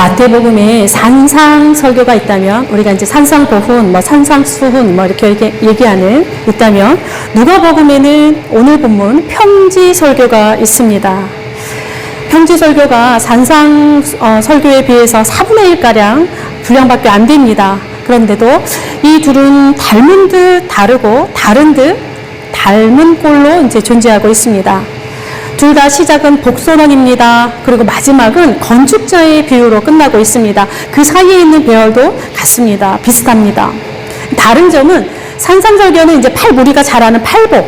마태복음에 산상 설교가 있다면, 우리가 이제 산상보훈, 뭐 산상수훈, 뭐 이렇게 얘기하는 있다면, 누가복음에는 오늘 본문 평지 설교가 있습니다. 평지 설교가 산상 설교에 비해서 4분의 1가량 분량밖에 안 됩니다. 그런데도 이 둘은 닮은 듯 다르고 다른 듯 닮은 꼴로 이제 존재하고 있습니다. 둘 다 시작은 복선언입니다. 그리고 마지막은 건축자의 비유로 끝나고 있습니다. 그 사이에 있는 배열도 같습니다. 비슷합니다. 다른 점은 산상설교는 이제 팔무리가 잘 아는 팔복,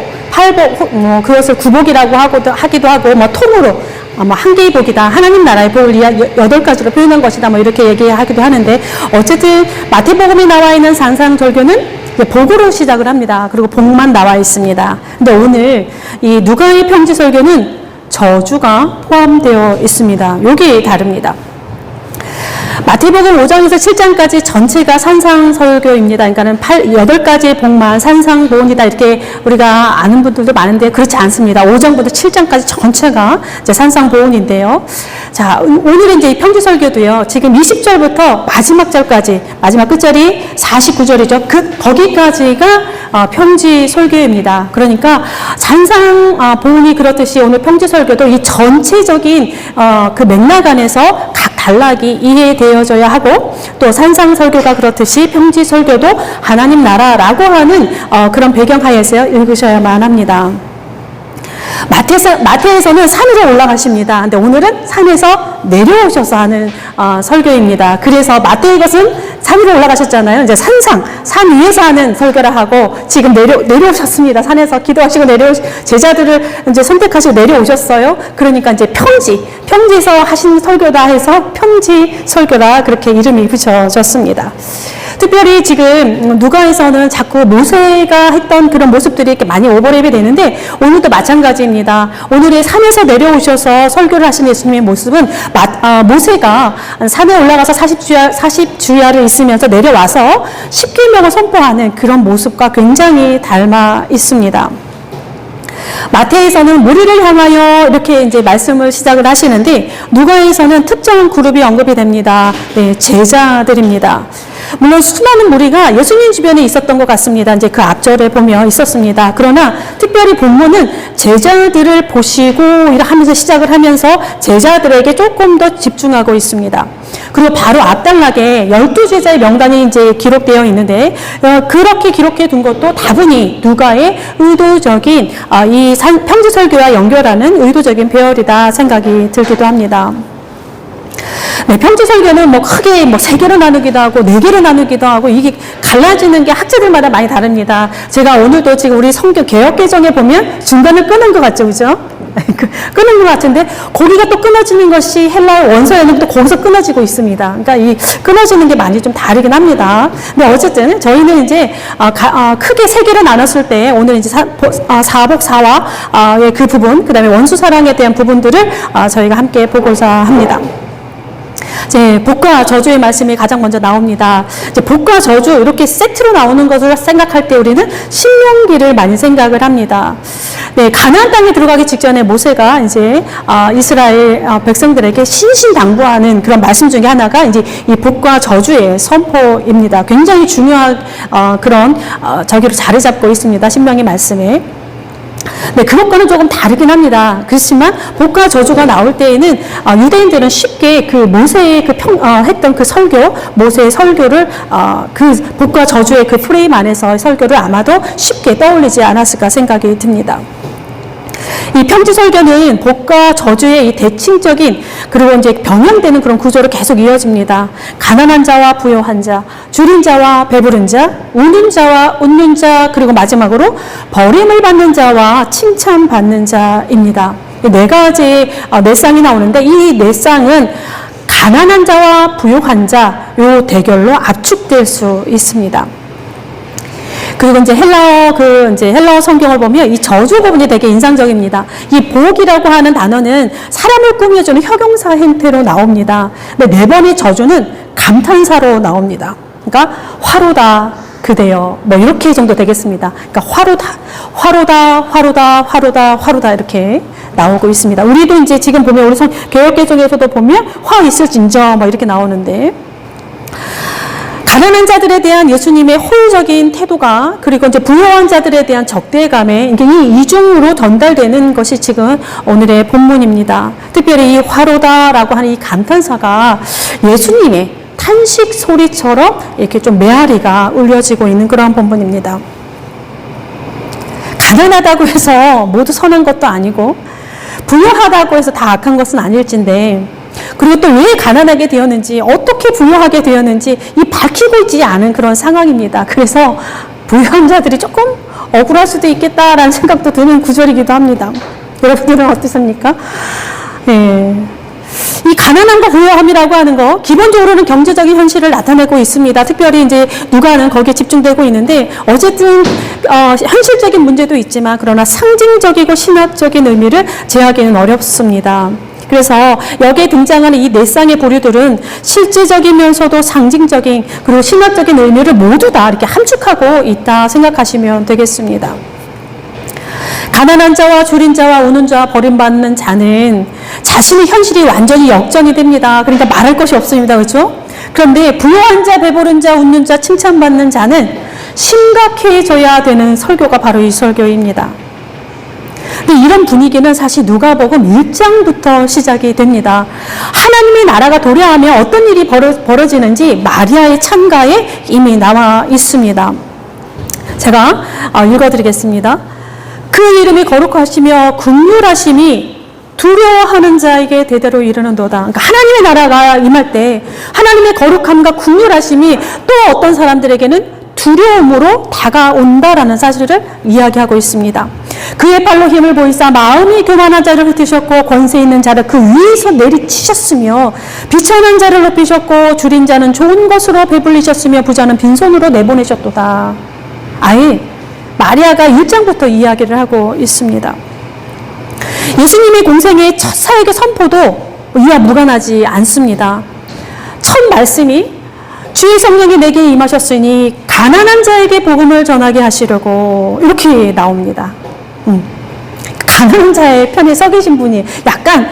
그것을 구복이라고 하기도 하고, 뭐 통으로 뭐 한 개의 복이다, 하나님 나라의 복을 8가지로 표현한 것이다, 뭐 이렇게 얘기하기도 하는데, 어쨌든 마태복음에 나와 있는 산상설교는 복으로 시작을 합니다. 그리고 복만 나와 있습니다. 근데 오늘 이 누가의 평지설교는 저주가 포함되어 있습니다. 요게 다릅니다. 마태복음 5장에서 7장까지 전체가 산상설교입니다. 그러니까는 8가지의 복만 산상보훈이다, 이렇게 우리가 아는 분들도 많은데 그렇지 않습니다. 5장부터 7장까지 전체가 이제 산상보훈인데요. 자, 오늘은 이제 이 평지설교도요, 지금 20절부터 마지막 절까지, 마지막 끝절이 49절이죠. 거기까지가 평지설교입니다. 그러니까 산상보훈이 그렇듯이 오늘 평지설교도 이 전체적인 그 맥락 안에서 각 단락이 이해되어져야 하고, 또 산상설교가 그렇듯이 평지설교도 하나님 나라라고 하는 그런 배경하에서 읽으셔야만 합니다. 마태에서는 산으로 올라가십니다. 근데 오늘은 산에서 내려오셔서 하는 설교입니다. 그래서 마태의 것은 산으로 올라가셨잖아요. 이제 산 위에서 하는 설교라 하고, 지금 내려오셨습니다. 산에서 기도하시고 제자들을 이제 선택하시고 내려오셨어요. 그러니까 이제 평지에서 하신 설교다 해서 평지 설교라 그렇게 이름이 붙여졌습니다. 특별히 지금 누가에서는 자꾸 모세가 했던 그런 모습들이 이렇게 많이 오버랩이 되는데, 오늘도 마찬가지입니다. 오늘의 산에서 내려오셔서 설교를 하신 예수님의 모습은 모세가 산에 올라가서 40주야를 있으면서 내려와서 십계명을 선포하는 그런 모습과 굉장히 닮아 있습니다. 마태에서는 무리를 향하여 이렇게 이제 말씀을 시작을 하시는데, 누가에서는 특정한 그룹이 언급이 됩니다. 네, 제자들입니다. 물론 수많은 무리가 예수님 주변에 있었던 것 같습니다. 이제 그 앞절에 보면 있었습니다. 그러나 특별히 본문은 제자들을 보시고 하면서 시작을 하면서 제자들에게 조금 더 집중하고 있습니다. 그리고 바로 앞단락에 12제자의 명단이 이제 기록되어 있는데, 그렇게 기록해 둔 것도 다분히 누가의 의도적인 이 평지설교와 연결하는 의도적인 배열이다 생각이 들기도 합니다. 네, 평지설교는 뭐 크게 3개로 나누기도 하고 4개로 나누기도 하고, 이게 갈라지는 게 학자들마다 많이 다릅니다. 제가 오늘도 지금 우리 성경 개역 개정에 보면 중간을 끊은 것 같죠, 그죠? 끊은 것 같은데, 거기가 또 끊어지는 것이 헬라어 원서에는 또 거기서 끊어지고 있습니다. 그러니까 이 끊어지는 게 많이 좀 다르긴 합니다. 근데 어쨌든 저희는 이제 크게 3개로 나눴을 때, 오늘 이제 사복사화의 그 부분, 그 다음에 원수사랑에 대한 부분들을 저희가 함께 보고자 합니다. 이제 복과 저주의 말씀이 가장 먼저 나옵니다. 이제 복과 저주 이렇게 세트로 나오는 것을 생각할 때 우리는 신명기를 많이 생각을 합니다. 네, 가나안 땅에 들어가기 직전에 모세가 이제 이스라엘 백성들에게 신신당부하는 그런 말씀 중에 하나가 이제 이 복과 저주의 선포입니다. 굉장히 중요한 그런 저기로 자리 잡고 있습니다. 신명기 말씀에. 네, 그것과는 조금 다르긴 합니다. 그렇지만 복과 저주가 나올 때에는 유대인들은 쉽게 그 모세의 했던 그 설교, 모세의 설교를 그 복과 저주의 그 프레임 안에서 설교를 아마도 쉽게 떠올리지 않았을까 생각이 듭니다. 이 평지설교는 복과 저주의 이 대칭적인, 그리고 이제 병행되는 그런 구조로 계속 이어집니다. 가난한 자와 부요한 자, 줄인 자와 배부른 자, 우는 자와 웃는 자, 그리고 마지막으로 버림을 받는 자와 칭찬받는 자입니다. 이 4가지 넷상이 나오는데, 이 넷상은 가난한 자와 부요한 자, 요 대결로 압축될 수 있습니다. 그리고 이제 헬라어 성경을 보면 이 저주 부분이 되게 인상적입니다. 이 복이라고 하는 단어는 사람을 꾸며주는 형용사 형태로 나옵니다. 근데 4번의 저주는 감탄사로 나옵니다. 그러니까 화로다, 그대여. 뭐 이렇게 정도 되겠습니다. 그러니까 화로다 이렇게 나오고 있습니다. 우리도 이제 지금 보면 우리 개역개정에서도 보면 화 있을진저 뭐 이렇게 나오는데, 가난한 자들에 대한 예수님의 호의적인 태도가, 그리고 이제 부유한 자들에 대한 적대감에 이게 이 이중으로 전달되는 것이 지금 오늘의 본문입니다. 특별히 이 화로다라고 하는 이 감탄사가 예수님의 탄식 소리처럼 이렇게 좀 메아리가 울려지고 있는 그런 본문입니다. 가난하다고 해서 모두 선한 것도 아니고, 부유하다고 해서 다 악한 것은 아닐진데, 그리고 또 왜 가난하게 되었는지, 어떻게 부유하게 되었는지 이 밝히고 있지 않은 그런 상황입니다. 그래서 부유한 자들이 조금 억울할 수도 있겠다라는 생각도 드는 구절이기도 합니다. 여러분들은 어떻습니까? 예. 이 가난함과 부유함이라고 하는 거, 기본적으로는 경제적인 현실을 나타내고 있습니다. 특별히 이제 누가는 거기에 집중되고 있는데, 어쨌든 현실적인 문제도 있지만, 그러나 상징적이고 신학적인 의미를 제하기는 어렵습니다. 그래서 여기에 등장하는 이 네 쌍의 보류들은 실제적이면서도 상징적인, 그리고 신학적인 의미를 모두 다 이렇게 함축하고 있다 생각하시면 되겠습니다. 가난한 자와 줄인 자와 우는 자와 버림받는 자는 자신의 현실이 완전히 역전이 됩니다. 그러니까 말할 것이 없습니다. 그렇죠? 그런데 부유한 자, 배부른 자, 웃는 자, 칭찬받는 자는 심각해져야 되는 설교가 바로 이 설교입니다. 근데 이런 분위기는 사실 누가복음 1장부터 시작이 됩니다. 하나님의 나라가 도래하면 어떤 일이 벌어지는지 마리아의 찬가에 이미 나와 있습니다. 제가 읽어드리겠습니다. 그 이름이 거룩하시며 긍휼하심이 두려워하는 자에게 대대로 이르는도다. 그러니까 하나님의 나라가 임할 때 하나님의 거룩함과 긍휼하심이 또 어떤 사람들에게는 두려움으로 다가온다라는 사실을 이야기하고 있습니다. 그의 발로 힘을 보이사 마음이 교만한 자를 흩으셨고 권세 있는 자를 그 위에서 내리치셨으며 비천한 자를 높이셨고 줄인 자는 좋은 것으로 배불리셨으며 부자는 빈손으로 내보내셨도다. 아예 마리아가 1장부터 이야기를 하고 있습니다. 예수님의 공생의 첫 사역의 선포도 이와 무관하지 않습니다. 첫 말씀이 주의 성령이 내게 임하셨으니 가난한 자에게 복음을 전하게 하시려고, 이렇게 나옵니다. 가난한 자의 편에 서 계신 분이 약간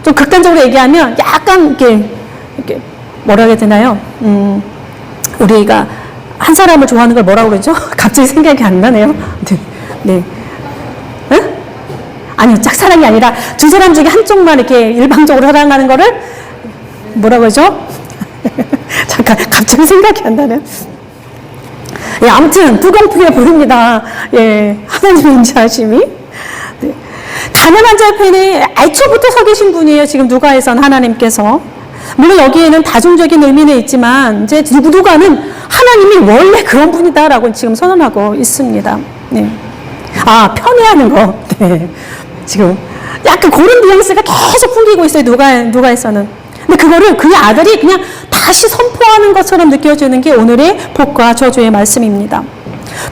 좀 극단적으로 얘기하면 약간 이렇게 뭐라 해야 되나요? 우리가 한 사람을 좋아하는 걸 뭐라고 그러죠? 갑자기 생각이 안 나네요. 네. 응? 아니, 짝사랑이 아니라 두 사람 중에 한쪽만 이렇게 일방적으로 사랑하는 거를 뭐라고 하죠? 잠깐, 갑자기 생각이 안 나네요. 예, 아무튼, 불공평해 보입니다. 예, 하나님의 인자하심이. 네. 가난한 자 편에 애초부터 서 계신 분이에요. 지금 누가에선 하나님께서. 물론 여기에는 다중적인 의미는 있지만, 이제 누가는 하나님이 원래 그런 분이다라고 지금 선언하고 있습니다. 네. 아, 편애하는 거. 네. 지금 약간 그런 뉘앙스가 계속 풍기고 있어요. 누가에서는. 근데 그거를 그의 아들이 그냥 다시 선포하는 것처럼 느껴지는 게 오늘의 복과 저주의 말씀입니다.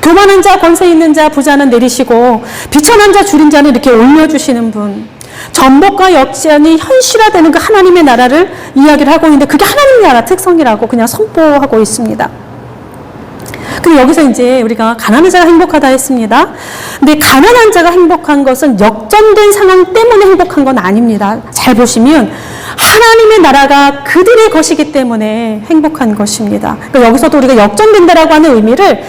교만한 자, 권세 있는 자, 부자는 내리시고 비천한 자, 줄인 자는 이렇게 올려주시는 분. 전복과 역전이 현실화되는 그 하나님의 나라를 이야기를 하고 있는데, 그게 하나님의 나라 특성이라고 그냥 선포하고 있습니다. 근데 여기서 이제 우리가 가난한 자가 행복하다 했습니다. 근데 가난한 자가 행복한 것은 역전된 상황 때문에 행복한 건 아닙니다. 잘 보시면 하나님의 나라가 그들의 것이기 때문에 행복한 것입니다. 그러니까 여기서도 우리가 역전된다라고 하는 의미를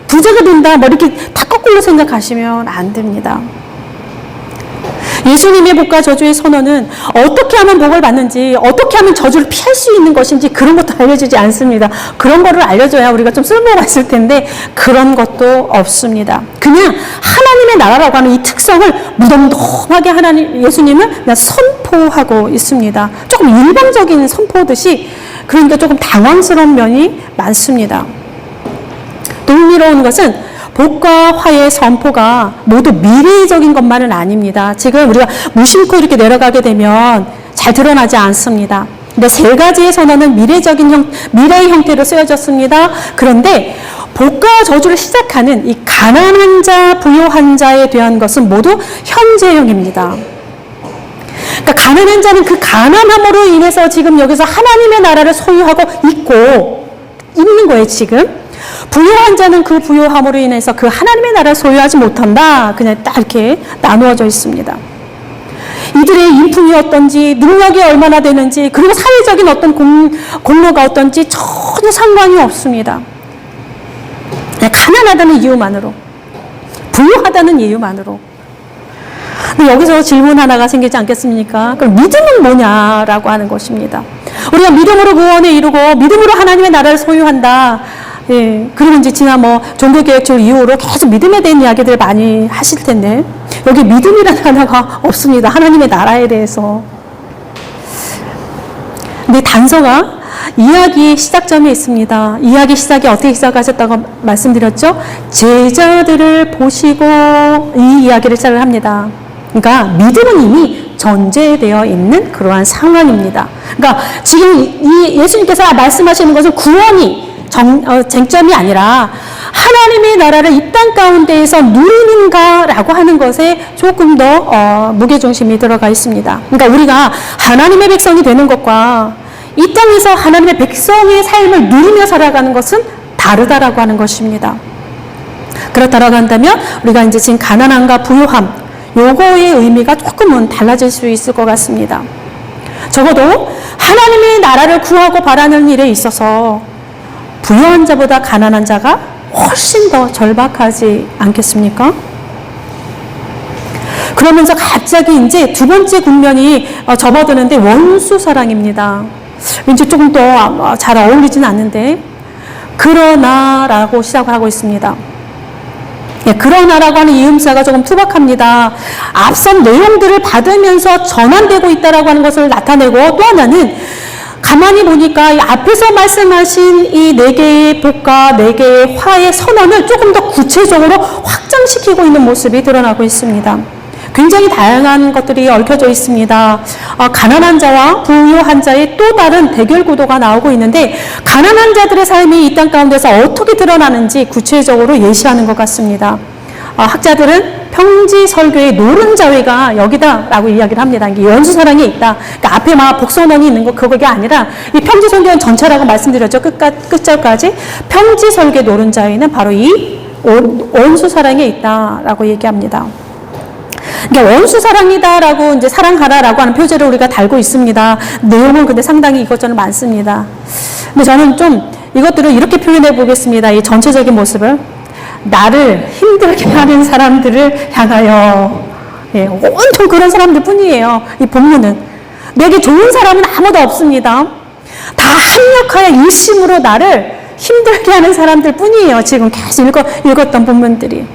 부자가 된다, 뭐 이렇게 다 거꾸로 생각하시면 안 됩니다. 예수님의 복과 저주의 선언은 어떻게 하면 복을 받는지, 어떻게 하면 저주를 피할 수 있는 것인지 그런 것도 알려주지 않습니다. 그런 거를 알려줘야 우리가 좀 쓸모가 있을 텐데 그런 것도 없습니다. 그냥 하나님의 나라라고 하는 이 특성을 무덤덤하게 예수님은 그냥 선포하고 있습니다. 조금 일방적인 선포듯이, 그러니까 조금 당황스러운 면이 많습니다. 또 흥미로운 것은 복과 화의 선포가 모두 미래적인 것만은 아닙니다. 지금 우리가 무심코 이렇게 내려가게 되면 잘 드러나지 않습니다. 근데 세 가지의 선언은 미래의 형태로 쓰여졌습니다. 그런데 복과 저주를 시작하는 이 가난한 자, 부유한 자에 대한 것은 모두 현재형입니다. 그러니까 가난한 자는 그 가난함으로 인해서 지금 여기서 하나님의 나라를 소유하고 있는 거예요, 지금. 부요한 자는 그 부요함으로 인해서 그 하나님의 나라를 소유하지 못한다. 그냥 딱 이렇게 나누어져 있습니다. 이들의 인품이 어떤지, 능력이 얼마나 되는지, 그리고 사회적인 어떤 공로가 어떤지 전혀 상관이 없습니다. 그냥 가난하다는 이유만으로, 부유하다는 이유만으로. 근데 여기서 질문 하나가 생기지 않겠습니까? 그럼 믿음은 뭐냐라고 하는 것입니다. 우리가 믿음으로 구원에 이루고 믿음으로 하나님의 나라를 소유한다. 예, 그리고 이제 지난 종교개혁설 이후로 계속 믿음에 대한 이야기들 많이 하실 텐데 여기 믿음이라는 하나가 없습니다. 하나님의 나라에 대해서. 근데 단서가 이야기의 시작점에 있습니다. 이야기 시작이 어떻게 시작하셨다고 말씀드렸죠? 제자들을 보시고 이 이야기를 시작을 합니다. 그러니까 믿음은 이미 전제되어 있는 그러한 상황입니다. 그러니까 지금 이 예수님께서 말씀하시는 것은 구원이 쟁점이 아니라 하나님의 나라를 이 땅 가운데에서 누리는가라고 하는 것에 조금 더 무게중심이 들어가 있습니다. 그러니까 우리가 하나님의 백성이 되는 것과 이 땅에서 하나님의 백성의 삶을 누리며 살아가는 것은 다르다라고 하는 것입니다. 그렇다라고 한다면 우리가 이제 지금 가난함과 부유함 요거의 의미가 조금은 달라질 수 있을 것 같습니다. 적어도 하나님의 나라를 구하고 바라는 일에 있어서 부유한 자보다 가난한 자가 훨씬 더 절박하지 않겠습니까? 그러면서 갑자기 이제 두 번째 국면이 접어드는데 원수 사랑입니다. 왠지 조금 더 잘 어울리진 않는데 그러나라고 시작하고 있습니다. 예, 그러나라고 하는 이음사가 조금 투박합니다. 앞선 내용들을 받으면서 전환되고 있다라고 하는 것을 나타내고 또 하나는 가만히 보니까 이 앞에서 말씀하신 이 4개의 복과 4개의 화의 선언을 조금 더 구체적으로 확장시키고 있는 모습이 드러나고 있습니다. 굉장히 다양한 것들이 얽혀져 있습니다. 가난한 자와 부유한 자의 또 다른 대결 구도가 나오고 있는데 가난한 자들의 삶이 이 땅 가운데서 어떻게 드러나는지 구체적으로 예시하는 것 같습니다. 학자들은 평지 설교의 노른자위가 여기다라고 이야기를 합니다. 이게 원수사랑이 있다. 그러니까 앞에 막 복선언이 있는 거 그게 아니라 이 평지 설교는 전체라고 말씀드렸죠. 끝절까지 평지 설교의 노른자위는 바로 이 원수사랑에 있다라고 얘기합니다. 그러니까 원수사랑이다라고 이제 사랑하라라고 하는 표제를 우리가 달고 있습니다. 내용은 근데 상당히 이것저것 많습니다. 근데 저는 좀 이것들을 이렇게 표현해 보겠습니다. 이 전체적인 모습을. 나를 힘들게 하는 사람들을 향하여, 예, 온통 그런 사람들 뿐이에요. 이 본문은. 내게 좋은 사람은 아무도 없습니다. 다 합력하여 일심으로 나를 힘들게 하는 사람들 뿐이에요. 지금 계속 읽었던 본문들이.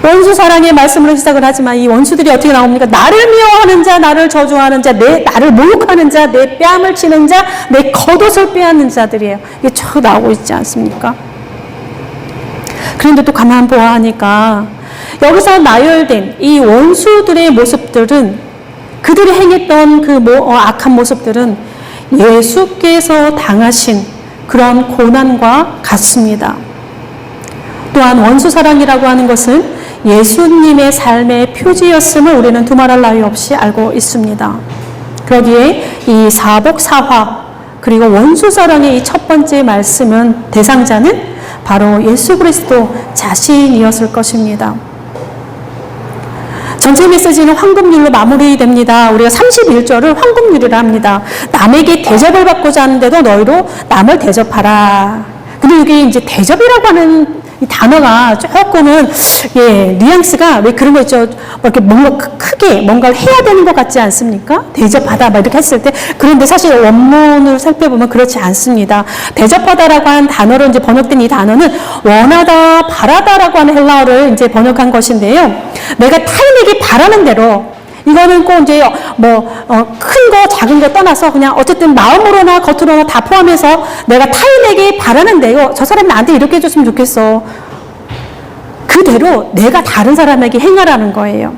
원수 사랑의 말씀으로 시작을 하지만 이 원수들이 어떻게 나옵니까? 나를 미워하는 자, 나를 저주하는 자, 나를 모욕하는 자, 내 뺨을 치는 자, 내 겉옷을 빼앗는 자들이에요. 이게 쭉 나오고 있지 않습니까? 그런데 또 가만 보아하니까 여기서 나열된 이 원수들의 모습들은 그들이 행했던 그 악한 모습들은 예수께서 당하신 그런 고난과 같습니다. 또한 원수사랑이라고 하는 것은 예수님의 삶의 표지였음을 우리는 두말할 나위 없이 알고 있습니다. 그러기에 이 사복사화 그리고 원수사랑의 이 첫 번째 말씀은 대상자는 바로 예수 그리스도 자신이었을 것입니다. 전체 메시지는 황금률로 마무리됩니다. 우리가 31절을 황금률이라 합니다. 남에게 대접을 받고자 하는데도 너희로 남을 대접하라. 근데 이게 이제 대접이라고 하는 이 단어가 조금은, 예, 뉘앙스가 왜 그런 거 있죠? 이렇게 뭔가 크게 뭔가를 해야 되는 것 같지 않습니까? 대접하다, 막 이렇게 했을 때. 그런데 사실 원문을 살펴보면 그렇지 않습니다. 대접하다라고 하는 단어로 이제 번역된 이 단어는 원하다, 바라다라고 하는 헬라어를 이제 번역한 것인데요. 내가 타인에게 바라는 대로, 이거는 꼭 이제 큰 거 작은 거 떠나서 그냥 어쨌든 마음으로나 겉으로나 다 포함해서 내가 타인에게 바라는데요. 저 사람이 나한테 이렇게 해줬으면 좋겠어. 그대로 내가 다른 사람에게 행하라는 거예요.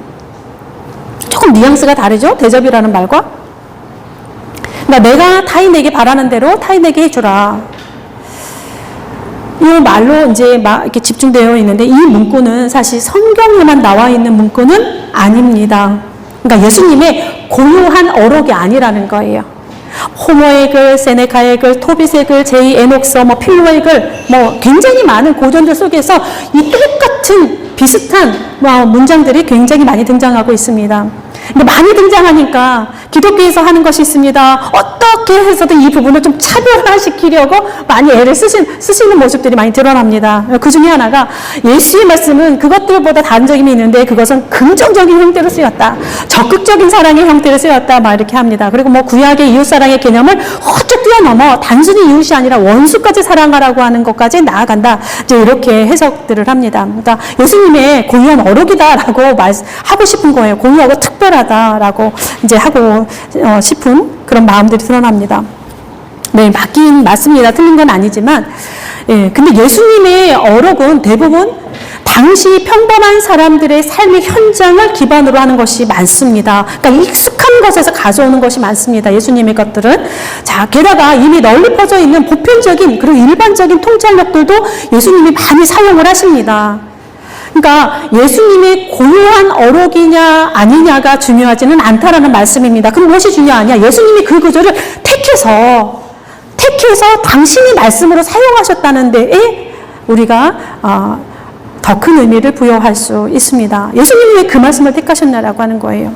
조금 뉘앙스가 다르죠? 대접이라는 말과. 그러니까 내가 타인에게 바라는 대로 타인에게 해주라. 이 말로 이제 막 이렇게 집중되어 있는데 이 문구는 사실 성경에만 나와 있는 문구는 아닙니다. 그러니까 예수님의 고유한 어록이 아니라는 거예요. 호모의 글, 세네카의 글, 토빗의 글, 제이 에녹서, 필로의 글, 굉장히 많은 고전들 속에서 이 똑같은 비슷한 문장들이 굉장히 많이 등장하고 있습니다. 근데 많이 등장하니까 기독교에서 하는 것이 있습니다. 어떻게 해서든 이 부분을 좀 차별화시키려고 많이 애를 쓰시는 모습들이 많이 드러납니다. 그 중에 하나가 예수의 말씀은 그것들보다 다른 점이 있는데 그것은 긍정적인 형태로 쓰였다. 적극적인 사랑의 형태로 쓰였다. 이렇게 합니다. 그리고 구약의 이웃사랑의 개념을 훌쩍 뛰어넘어 단순히 이웃이 아니라 원수까지 사랑하라고 하는 것까지 나아간다. 이제 이렇게 해석들을 합니다. 그러니까 예수님의 고유한 어록이다라고 하고 싶은 거예요. 고유하고 특별하다라고 이제 하고 싶은 그런 마음들이 드러납니다. 네, 맞긴 맞습니다. 틀린 건 아니지만, 근데 예수님의 어록은 대부분 당시 평범한 사람들의 삶의 현장을 기반으로 하는 것이 많습니다. 그러니까 익숙한 것에서 가져오는 것이 많습니다. 예수님의 것들은. 자, 게다가 이미 널리 퍼져 있는 보편적인 그리고 일반적인 통찰력들도 예수님이 많이 사용을 하십니다. 그러니까 예수님의 고유한 어록이냐 아니냐가 중요하지는 않다라는 말씀입니다. 그럼 무엇이 중요하냐? 예수님이 그 구절을 택해서 당신이 말씀으로 사용하셨다는 데에 우리가 더 큰 의미를 부여할 수 있습니다. 예수님이 왜 그 말씀을 택하셨나라고 하는 거예요.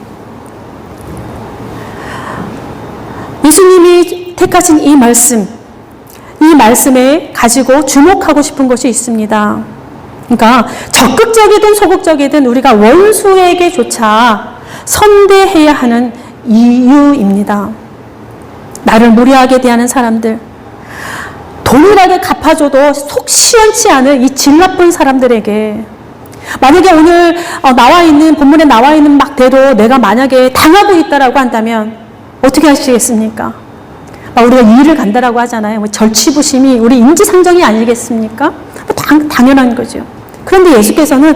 예수님이 택하신 이 말씀에 가지고 주목하고 싶은 것이 있습니다. 그러니까 적극적이든 소극적이든 우리가 원수에게조차 선대해야 하는 이유입니다. 나를 무례하게 대하는 사람들, 동일하게 갚아줘도 속 시원치 않은 이 질 나쁜 사람들에게 만약에 오늘 본문에 나와 있는 대로 내가 만약에 당하고 있다라고 한다면 어떻게 하시겠습니까? 우리가 이의를 간다라고 하잖아요. 절치부심이 우리 인지상정이 아니겠습니까? 당연한 거죠. 그런데 예수께서는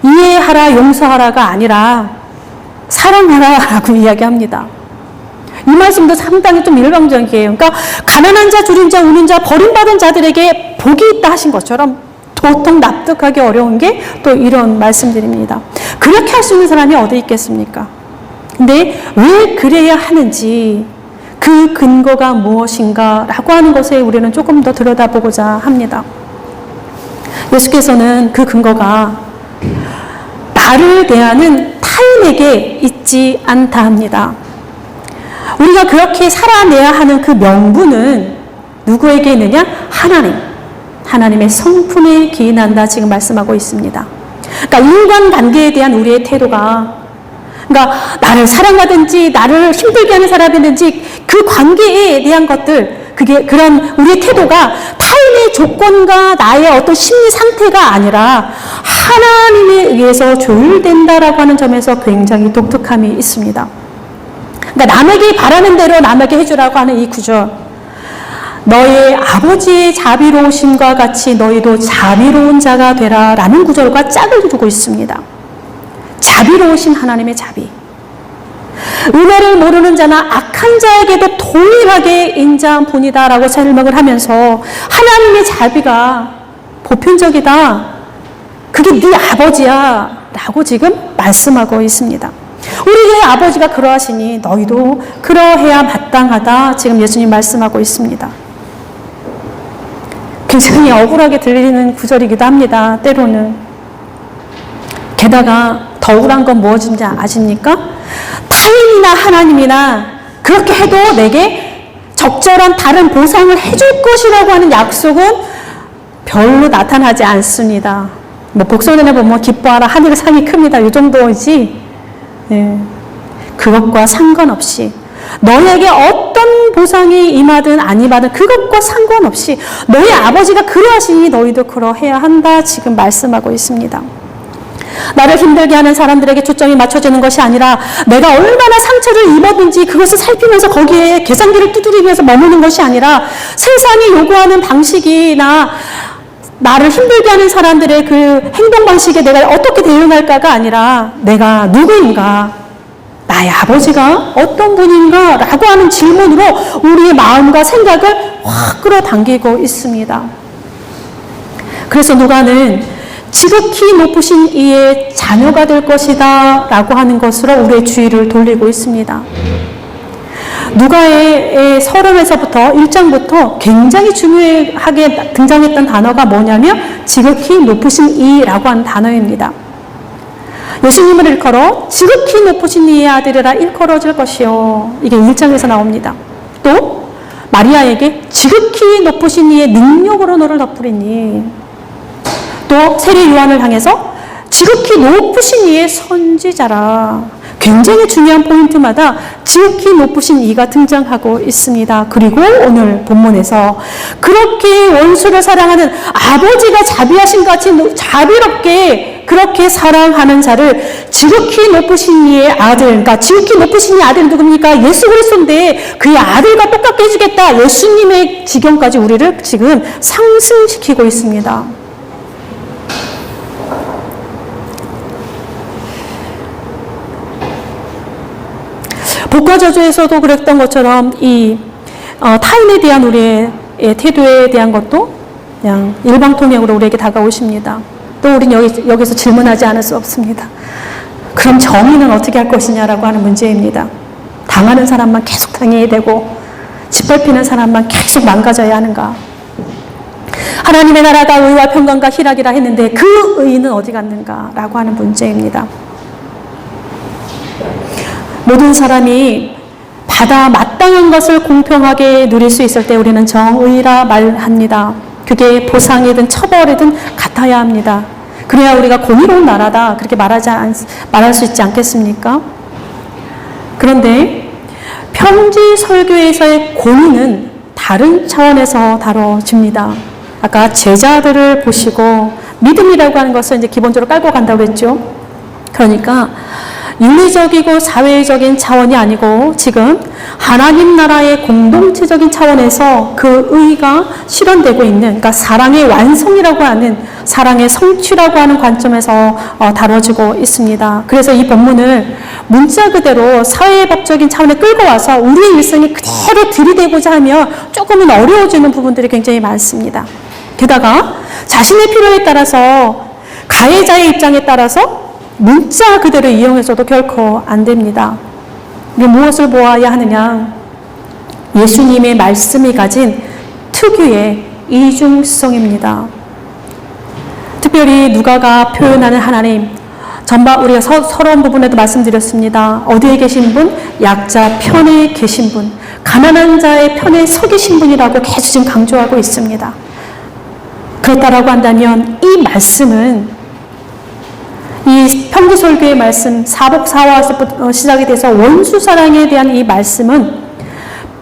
이해하라, 용서하라가 아니라 사랑하라라고 이야기합니다. 이 말씀도 상당히 좀 일방적이에요. 그러니까 가난한 자, 줄인 자, 우는 자, 버림받은 자들에게 복이 있다 하신 것처럼 도통 납득하기 어려운 게 또 이런 말씀들입니다. 그렇게 할 수 있는 사람이 어디 있겠습니까? 근데 왜 그래야 하는지 그 근거가 무엇인가라고 하는 것에 우리는 조금 더 들여다보고자 합니다. 예수께서는 그 근거가 나를 대하는 타인에게 있지 않다 합니다. 우리가 그렇게 살아내야 하는 그 명분은 누구에게 있느냐? 하나님의 성품에 기인한다 지금 말씀하고 있습니다. 그러니까 인간관계에 대한 우리의 태도가 그러니까 나를 사랑하든지 나를 힘들게 하는 사람이든지 그 관계에 대한 것들 그런 우리의 태도가 타인의 조건과 나의 어떤 심리 상태가 아니라 하나님에 의해서 조율된다라고 하는 점에서 굉장히 독특함이 있습니다. 그러니까 남에게 바라는 대로 남에게 해주라고 하는 이 구절, 너의 아버지의 자비로우심과 같이 너희도 자비로운 자가 되라 라는 구절과 짝을 두고 있습니다. 자비로우신 하나님의 자비, 은혜를 모르는 자나 악한 자에게도 동일하게 인자한 분이다 라고 설명을 하면서 하나님의 자비가 보편적이다, 그게 네 아버지야 라고 지금 말씀하고 있습니다. 우리의 아버지가 그러하시니 너희도 그러해야 마땅하다 지금 예수님 말씀하고 있습니다. 굉장히 억울하게 들리는 구절이기도 합니다. 때로는. 게다가 더 억울한 건 무엇인지 아십니까? 타인이나 하나님이나 그렇게 해도 내게 적절한 다른 보상을 해줄 것이라고 하는 약속은 별로 나타나지 않습니다. 복선에 보면 기뻐하라 하늘 상이 큽니다. 이 정도이지. 네. 그것과 상관없이 너에게 어떤 보상이 임하든 안 임하든 그것과 상관없이 너의 아버지가 그러하시니 너희도 그러해야 한다 지금 말씀하고 있습니다. 나를 힘들게 하는 사람들에게 초점이 맞춰지는 것이 아니라 내가 얼마나 상처를 입었는지 그것을 살피면서 거기에 계산기를 두드리기 위해서 머무는 것이 아니라 세상이 요구하는 방식이나 나를 힘들게 하는 사람들의 그 행동 방식에 내가 어떻게 대응할까가 아니라 내가 누구인가, 나의 아버지가 어떤 분인가 라고 하는 질문으로 우리의 마음과 생각을 확 끌어당기고 있습니다. 그래서 누가는 지극히 높으신 이의 자녀가 될 것이다 라고 하는 것으로 우리의 주의를 돌리고 있습니다. 누가의 서론에서부터 1장부터 굉장히 중요하게 등장했던 단어가 뭐냐면 지극히 높으신 이라고 하는 단어입니다. 예수님을 일컬어 지극히 높으신 이의 아들이라 일컬어질 것이요. 이게 1장에서 나옵니다. 또 마리아에게 지극히 높으신 이의 능력으로 너를 덮으리니, 또 세례 요한을 향해서 지극히 높으신 이의 선지자라. 굉장히 중요한 포인트마다 지극히 높으신 이가 등장하고 있습니다. 그리고 오늘 본문에서 그렇게 원수를 사랑하는 아버지가 자비하신 같이 자비롭게 그렇게 사랑하는 자를 지극히 높으신 이의 아들, 그러니까 지극히 높으신 이의 아들이 누굽니까? 예수 그리스도인데 그의 아들과 똑같게 해주겠다. 예수님의 지경까지 우리를 지금 상승시키고 있습니다. 복과저주에서도 그랬던 것처럼 이 타인에 대한 우리의 태도에 대한 것도 그냥 일방통행으로 우리에게 다가오십니다. 또 우린 여기서 질문하지 않을 수 없습니다. 그럼 정의는 어떻게 할 것이냐라고 하는 문제입니다. 당하는 사람만 계속 당해야 되고 짓밟히는 사람만 계속 망가져야 하는가? 하나님의 나라가 의와 평강과 희락이라 했는데 그 의는 어디 갔는가라고 하는 문제입니다. 모든 사람이 받아 마땅한 것을 공평하게 누릴 수 있을 때 우리는 정의라 말합니다. 그게 보상이든 처벌이든 같아야 합니다. 그래야 우리가 공의로운 나라다 그렇게 말할 수 있지 않겠습니까? 그런데 평지 설교에서의 공의는 다른 차원에서 다뤄집니다. 아까 제자들을 보시고 믿음이라고 하는 것을 이제 기본적으로 깔고 간다고 했죠. 그러니까 윤리적이고 사회적인 차원이 아니고 지금 하나님 나라의 공동체적인 차원에서 그 의가 실현되고 있는, 그러니까 사랑의 완성이라고 하는, 사랑의 성취라고 하는 관점에서 다뤄지고 있습니다. 그래서 이 본문을 문자 그대로 사회법적인 차원에 끌고 와서 우리의 일생에 그대로 들이대고자 하면 조금은 어려워지는 부분들이 굉장히 많습니다. 게다가 자신의 필요에 따라서 가해자의 입장에 따라서 문자 그대로 이용해서도 결코 안 됩니다. 무엇을 보아야 하느냐? 예수님의 말씀이 가진 특유의 이중성입니다. 특별히 누가가 표현하는 하나님, 전반 우리가 서론 부분에도 말씀드렸습니다. 어디에 계신 분? 약자 편에 계신 분, 가난한 자의 편에 서 계신 분이라고 계속 지금 강조하고 있습니다. 그렇다라고 한다면 이 말씀은, 이 평지설교의 말씀, 사복사화에서 시작이 돼서 원수사랑에 대한 이 말씀은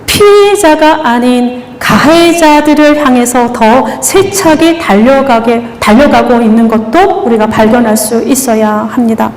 피해자가 아닌 가해자들을 향해서 더 세차게 달려가고 있는 것도 우리가 발견할 수 있어야 합니다.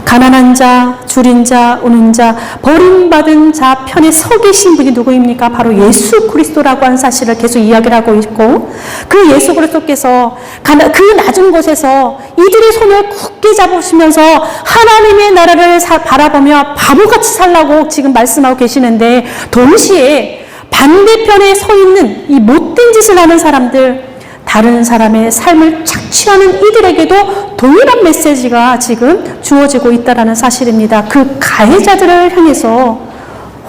가난한 자, 줄인 자, 우는 자, 버림받은 자 편에 서 계신 분이 누구입니까? 바로 예수 그리스도라고 하는 사실을 계속 이야기를 하고 있고, 그 예수 그리스도께서 그 낮은 곳에서 이들의 손을 굳게 잡으시면서 하나님의 나라를 바라보며 바보같이 살라고 지금 말씀하고 계시는데, 동시에 반대편에 서 있는 이 못된 짓을 하는 사람들, 다른 사람의 삶을 착취하는 이들에게도 동일한 메시지가 지금 주어지고 있다는 사실입니다. 그 가해자들을 향해서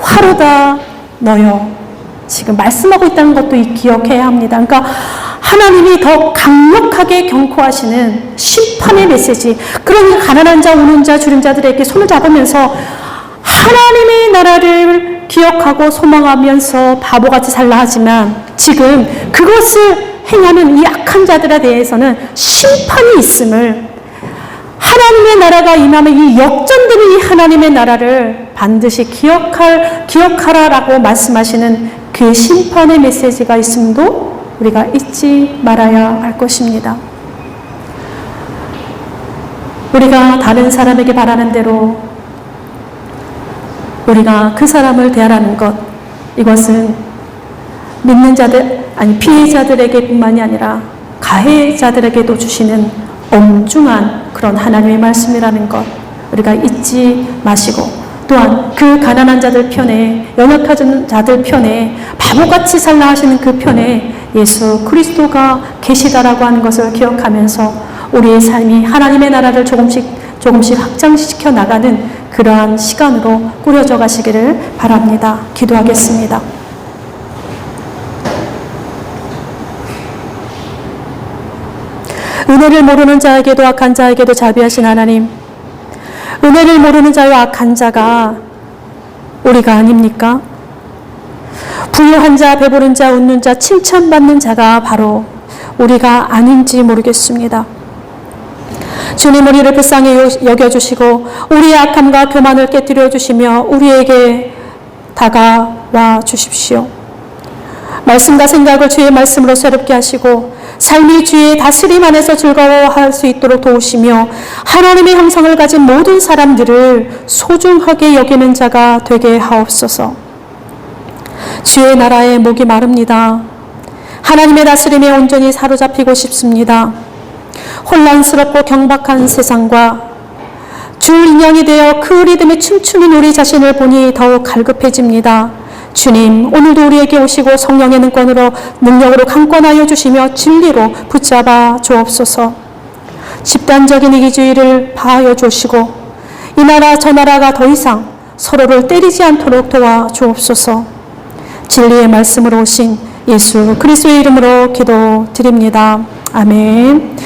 화로다 너여 지금 말씀하고 있다는 것도 기억해야 합니다. 그러니까 하나님이 더 강력하게 경고하시는 심판의 메시지, 그러니 가난한 자, 우는 자, 줄인 자들에게 손을 잡으면서 하나님의 나라를 기억하고 소망하면서 바보같이 살라 하지만, 지금 그것을 행하는 이 악한 자들에 대해서는 심판이 있음을, 하나님의 나라가 임하면 이 역전되는 이 하나님의 나라를 반드시 기억하라라고 말씀하시는 그 심판의 메시지가 있음도 우리가 잊지 말아야 할 것입니다. 우리가 다른 사람에게 바라는 대로 우리가 그 사람을 대하라는 것, 이것은 믿는 자들, 아니 피해자들에게 뿐만이 아니라 가해자들에게도 주시는 엄중한 그런 하나님의 말씀이라는 것 우리가 잊지 마시고, 또한 그 가난한 자들 편에, 연약한 자들 편에, 바보같이 살라 하시는 그 편에 예수 그리스도가 계시다라고 하는 것을 기억하면서 우리의 삶이 하나님의 나라를 조금씩 조금씩 확장시켜 나가는 그러한 시간으로 꾸려져 가시기를 바랍니다. 기도하겠습니다. 은혜를 모르는 자에게도 악한 자에게도 자비하신 하나님, 은혜를 모르는 자와 악한 자가 우리가 아닙니까? 부유한 자, 배부른 자, 웃는 자, 칭찬받는 자가 바로 우리가 아닌지 모르겠습니다. 주님, 우리를 불쌍히 여겨주시고 우리의 악함과 교만을 깨뜨려 주시며 우리에게 다가와 주십시오. 말씀과 생각을 주의 말씀으로 새롭게 하시고 삶이 주의 다스림 안에서 즐거워할 수 있도록 도우시며 하나님의 형상을 가진 모든 사람들을 소중하게 여기는 자가 되게 하옵소서. 주의 나라에 목이 마릅니다. 하나님의 다스림에 온전히 사로잡히고 싶습니다. 혼란스럽고 경박한 세상과 주 인양이 되어 그 리듬에 춤추는 우리 자신을 보니 더욱 갈급해집니다. 주님, 오늘도 우리에게 오시고 성령의 능권으로 능력으로 강권하여 주시며 진리로 붙잡아 주옵소서. 집단적인 이기주의를 파하여 주시고 이 나라 저 나라가 더 이상 서로를 때리지 않도록 도와 주옵소서. 진리의 말씀으로 오신 예수 그리스도의 이름으로 기도드립니다. 아멘.